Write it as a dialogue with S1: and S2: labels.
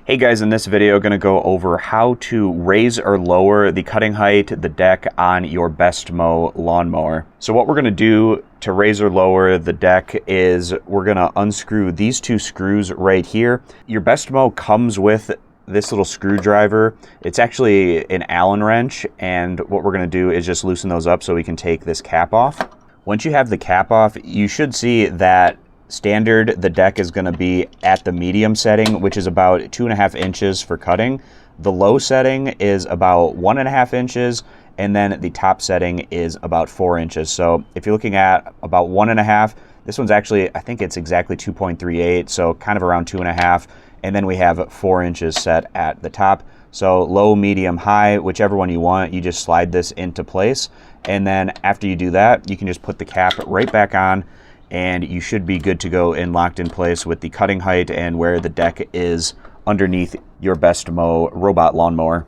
S1: Hey guys, in this video, going to go over how to raise or lower the cutting height, the deck on your Bestmow lawnmower. So what we're going to do to raise or lower the deck is we're going to unscrew these two screws right here. Your Bestmow comes with this little screwdriver. It's actually an Allen wrench, and what we're going to do is just loosen those up so we can take this cap off. Once you have the cap off, you should see that standard, the deck is going to be at the medium setting, which is about 2.5 inches for cutting. The low setting is about 1.5 inches, and then the top setting is about 4 inches. So if you're looking at about 1.5, this one's actually, I think it's exactly 2.38, so kind of around 2.5. And then we have 4 inches set at the top. So low, medium, high, whichever one you want, you just slide this into place. And then after you do that, you can just put the cap right back on, and you should be good to go and locked in place with the cutting height and where the deck is underneath your Bestmow robot lawnmower.